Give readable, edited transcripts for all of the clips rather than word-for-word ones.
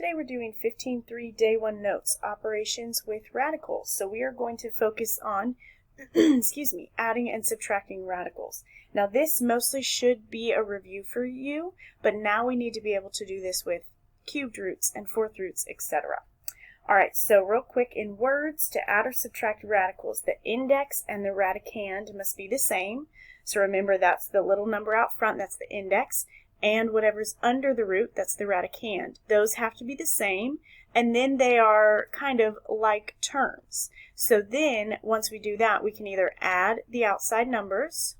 Today we're doing 15.3 Day 1 Notes, Operations with Radicals. So we are going to focus on, adding and subtracting radicals. Now this mostly should be a review for you, but now we need to be able to do this with cubed roots and fourth roots, etc. Alright, so real quick in words, to add or subtract radicals, the index and the radicand must be the same. So remember that's the little number out front, that's the index. And whatever's under the root, that's the radicand. Those have to be the same, and then they are kind of like terms. So then, once we do that, we can either add the outside numbers,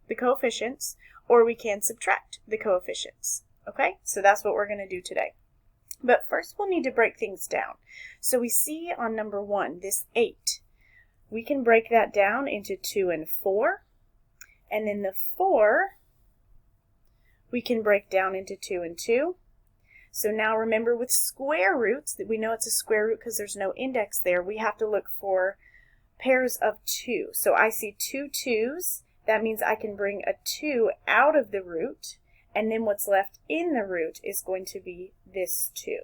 the coefficients, or we can subtract the coefficients. Okay, so that's what we're going to do today. But first we'll need to break things down. So we see on number 1, this 8. We can break that down into 2 and 4, and then the 4 we can break down into 2 and 2. So now remember with square roots, that we know it's a square root because there's no index there, we have to look for pairs of 2. So I see 2 2's, that means I can bring a 2 out of the root, and then what's left in the root is going to be this 2.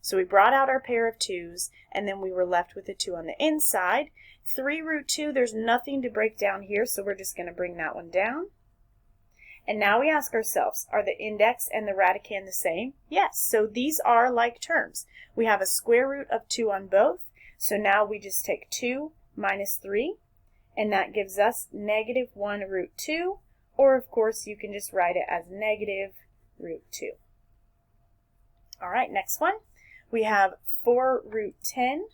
So we brought out our pair of 2's, and then we were left with a 2 on the inside. 3 root 2, there's nothing to break down here, so we're just going to bring that one down. And now we ask ourselves, are the index and the radicand the same? Yes, so these are like terms. We have a square root of 2 on both, so now we just take 2 minus 3, and that gives us negative 1 root 2, or of course you can just write it as negative root 2. All right, next one. We have 4 root 10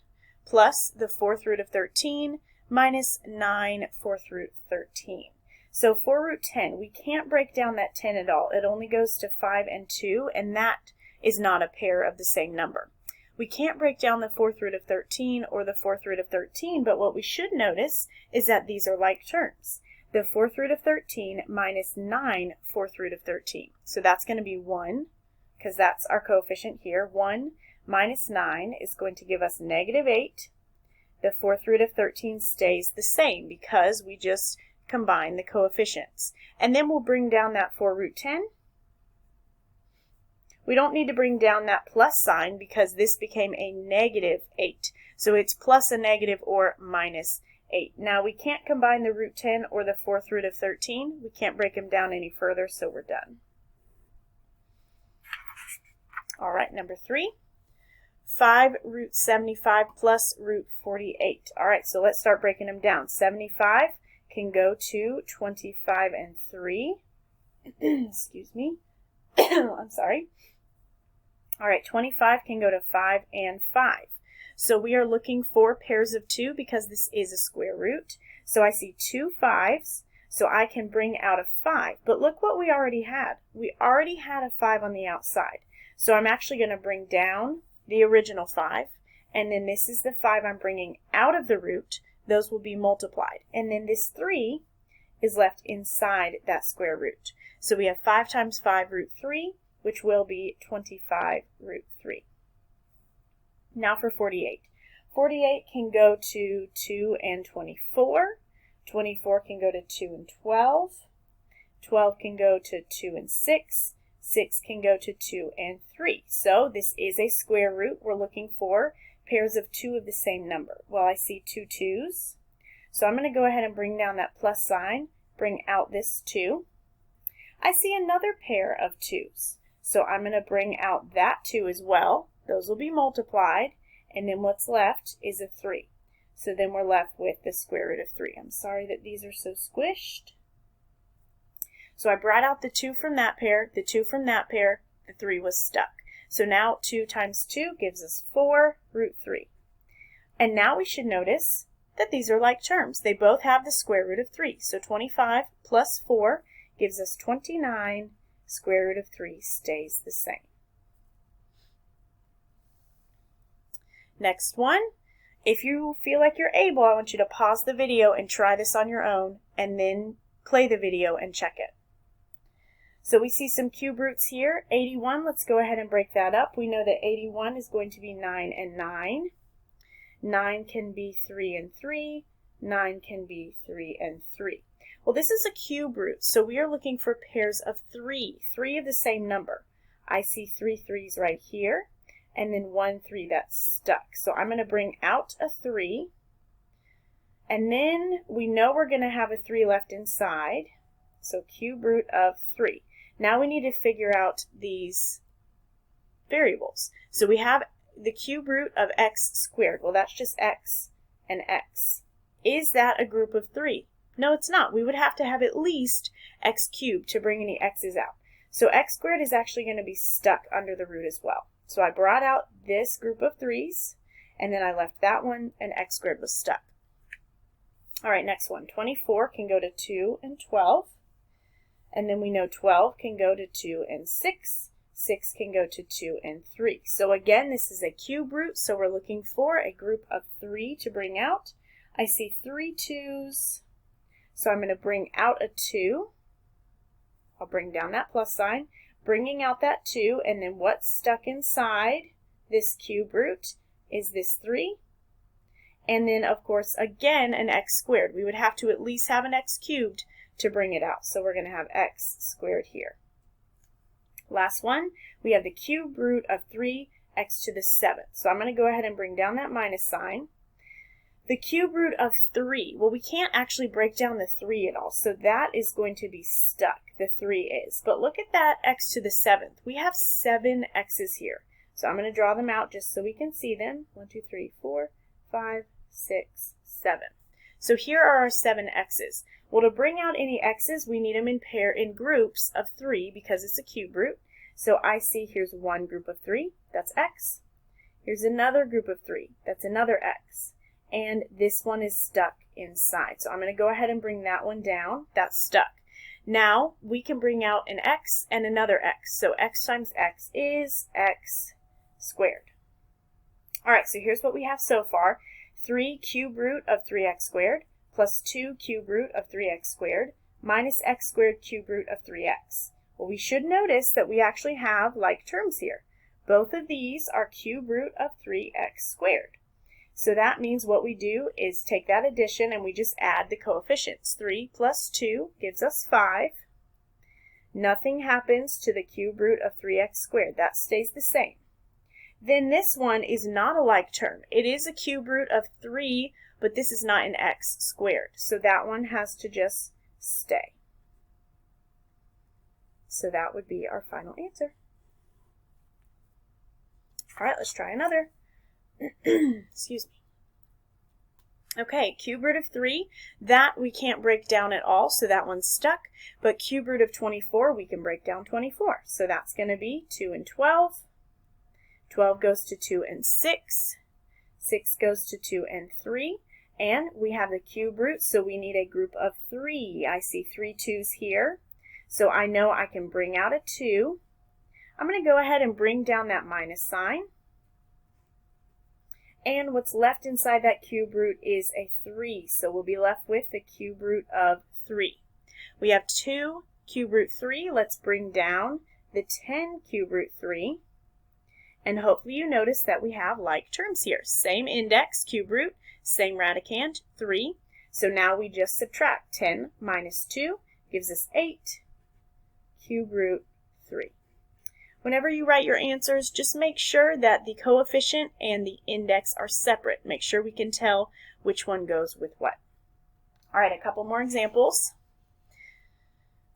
plus the fourth root of 13 minus 9 fourth root 13. So 4 root 10, we can't break down that 10 at all. It only goes to 5 and 2, and that is not a pair of the same number. We can't break down the fourth root of 13 or the fourth root of 13, but what we should notice is that these are like terms. The fourth root of 13 minus 9 fourth root of 13. So that's going to be 1, because that's our coefficient here. 1 minus 9 is going to give us negative 8. The fourth root of 13 stays the same because we just combine the coefficients. And then we'll bring down that 4 root 10. We don't need to bring down that plus sign because this became a negative 8. So it's plus a negative or minus 8. Now we can't combine the root 10 or the fourth root of 13. We can't break them down any further, so we're done. All right, number 3. 5 root 75 plus root 48. All right, so let's start breaking them down. 75 can go to 25 and 3. Excuse me. I'm sorry. All right, 25 can go to 5 and 5. So we are looking for pairs of 2 because this is a square root. So I see 2 5's, so I can bring out a 5. But look what we already had. We already had a 5 on the outside. So I'm actually going to bring down the original 5, and then this is the 5 I'm bringing out of the root. Those will be multiplied. And then this 3 is left inside that square root. So we have 5 times 5 root 3, which will be 25 root 3. Now for 48. 48 can go to 2 and 24. 24 can go to 2 and 12. 12 can go to 2 and 6. 6 can go to 2 and 3. So this is a square root. We're looking for pairs of 2 of the same number. Well, I see 2 2's. So I'm going to go ahead and bring down that plus sign, bring out this 2. I see another pair of 2's. So I'm going to bring out that 2 as well. Those will be multiplied, and then what's left is a 3. So then we're left with the square root of 3. I'm sorry that these are so squished. So I brought out the 2 from that pair, the 2 from that pair, the 3 was stuck. So now 2 times 2 gives us 4 root 3. And now we should notice that these are like terms. They both have the square root of 3. So 25 plus 4 gives us 29. Square root of 3 stays the same. Next one. If you feel like you're able, I want you to pause the video and try this on your own, and then play the video and check it. So we see some cube roots here. 81, let's go ahead and break that up. We know that 81 is going to be 9 and 9. 9 can be 3 and 3. 9 can be 3 and 3. Well, this is a cube root, so we are looking for pairs of 3 of the same number. I see 3 3's right here. and then 1, 3 that's stuck. So I'm going to bring out a 3, and then we know we're going to have a 3 left inside, so cube root of 3. Now we need to figure out these variables. So we have the cube root of x squared. Well, that's just x and x. Is that a group of 3? No, it's not. We would have to have at least x cubed to bring any x's out. So x squared is actually going to be stuck under the root as well. So I brought out this group of 3's, and then I left that one, and x squared was stuck. All right, next one. 24 can go to 2 and 12. And then we know 12 can go to 2 and 6. 6 can go to 2 and 3. So again, this is a cube root, so we're looking for a group of 3 to bring out. I see 3 2's, so I'm going to bring out a 2. I'll bring down that plus sign, bringing out that 2, and then what's stuck inside this cube root is this 3. And then, of course, again, an x squared. We would have to at least have an x cubed to bring it out. So we're going to have x squared here. Last one, we have the cube root of 3x to the 7th. So I'm going to go ahead and bring down that minus sign. The cube root of 3, well, we can't actually break down the 3 at all, so that is going to be stuck, the 3 is. But look at that x to the 7th. We have 7 x's here. So I'm going to draw them out just so we can see them. 1, 2, 3, 4, 5, 6, 7. So here are our 7 x's. Well, to bring out any x's, we need them in groups of 3 because it's a cube root. So I see here's one group of 3, that's x. Here's another group of 3, that's another x. And this one is stuck inside. So I'm going to go ahead and bring that one down. That's stuck. Now we can bring out an x and another x. So x times x is x squared. All right, so here's what we have so far. 3 cube root of 3x squared plus 2 cube root of 3x squared minus x squared cube root of 3x. Well, we should notice that we actually have like terms here. Both of these are cube root of 3x squared. So that means what we do is take that addition and we just add the coefficients. 3 plus 2 gives us 5. Nothing happens to the cube root of 3x squared. That stays the same. Then this one is not a like term. It is a cube root of 3, but this is not an x squared. So that one has to just stay. So that would be our final answer. All right, let's try another. Excuse me. Okay, cube root of 3, that we can't break down at all, so that one's stuck. But cube root of 24, we can break down 24. So that's going to be 2 and 12. 12 goes to 2 and 6. 6 goes to 2 and 3. And we have the cube root, so we need a group of 3. I see 3 2's here. So I know I can bring out a 2. I'm going to go ahead and bring down that minus sign. And what's left inside that cube root is a 3. So we'll be left with the cube root of 3. We have 2 cube root 3. Let's bring down the 10 cube root 3. And hopefully you notice that we have like terms here. Same index, cube root, same radicand, 3. So now we just subtract. 10 minus 2 gives us 8 cube root 3. Whenever you write your answers, just make sure that the coefficient and the index are separate. Make sure we can tell which one goes with what. All right, a couple more examples.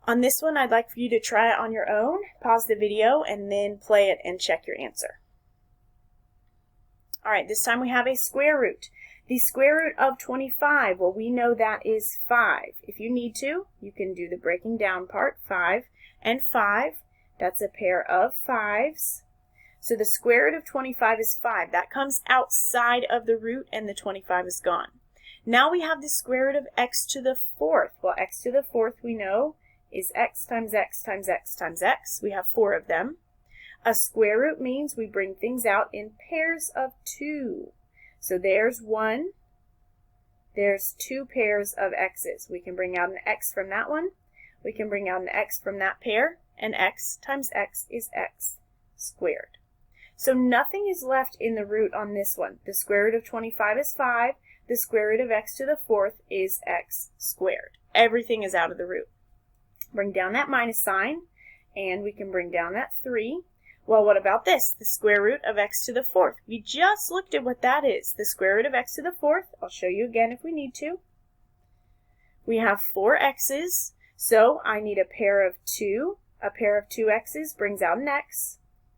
On this one, I'd like for you to try it on your own. Pause the video and then play it and check your answer. All right, this time we have a square root. The square root of 25, well, we know that is 5. If you need to, you can do the breaking down part, 5 and 5. That's a pair of 5's. So the square root of 25 is 5. That comes outside of the root and the 25 is gone. Now we have the square root of x to the 4th. Well, x to the 4th we know is x times x times x times x. We have 4 of them. A square root means we bring things out in pairs of 2. So there's 1. There's 2 pairs of x's. We can bring out an x from that one. We can bring out an x from that pair. And x times x is x squared. So nothing is left in the root on this one. The square root of 25 is 5. The square root of x to the 4th is x squared. Everything is out of the root. Bring down that minus sign, and we can bring down that 3. Well, what about this? The square root of x to the fourth. We just looked at what that is. The square root of x to the fourth. I'll show you again if we need to. We have 4 x's, so I need a pair of 2. A pair of 2 x's brings out an x.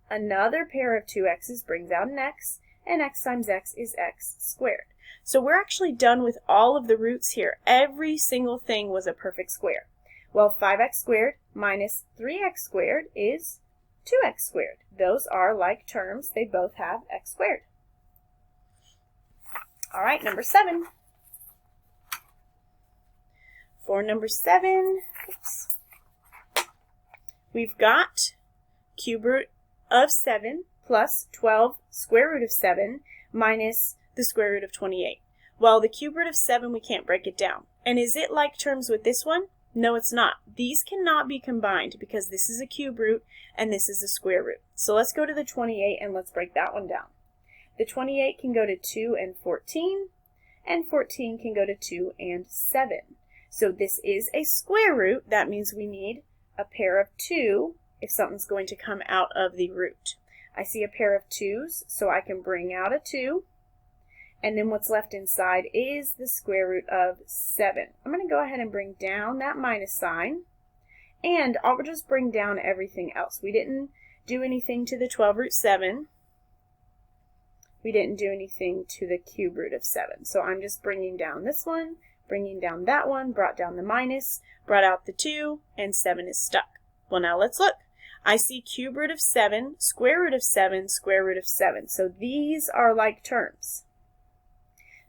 Another pair of 2 x's brings out an x, and x times x is x squared. So we're actually done with all of the roots here. Every single thing was a perfect square. Well, 5x squared minus 3x squared is 2x squared. Those are like terms. They both have x squared. All right, number 7. For number 7, we've got cube root of 7 plus 12 square root of 7 minus the square root of 28. Well, the cube root of 7, we can't break it down. And is it like terms with this one? No, it's not. These cannot be combined because this is a cube root and this is a square root. So let's go to the 28 and let's break that one down. The 28 can go to 2 and 14 can go to 2 and 7. So this is a square root. That means we need a pair of 2 if something's going to come out of the root. I see a pair of 2's, so I can bring out a 2. And then what's left inside is the square root of 7. I'm going to go ahead and bring down that minus sign. And I'll just bring down everything else. We didn't do anything to the 12 root 7. We didn't do anything to the cube root of 7. So I'm just bringing down this one, bringing down that one, brought down the minus, brought out the 2, and 7 is stuck. Well, now let's look. I see cube root of 7, square root of 7, square root of 7. So these are like terms.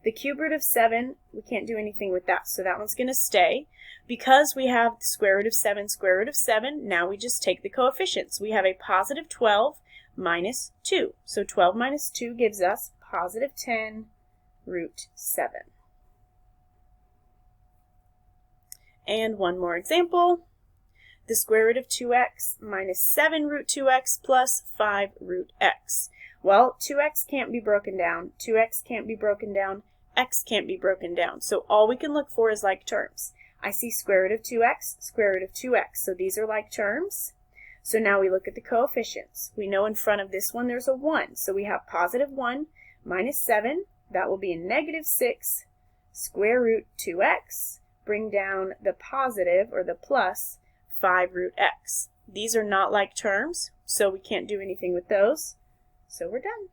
The cube root of 7, we can't do anything with that, so that one's going to stay. Because we have the square root of 7, square root of 7, now we just take the coefficients. We have a positive 12 minus 2. So 12 minus 2 gives us positive 10 root 7. And one more example. The square root of 2x minus 7 root 2x plus 5 root x. Well, 2x can't be broken down. 2x can't be broken down. X can't be broken down. So all we can look for is like terms. I see square root of 2x, square root of 2x. So these are like terms. So now we look at the coefficients. We know in front of this one there's a 1. So we have positive 1 minus 7. That will be a negative 6 square root 2x. Bring down the positive or the plus 5 root x. These are not like terms, so we can't do anything with those. So we're done.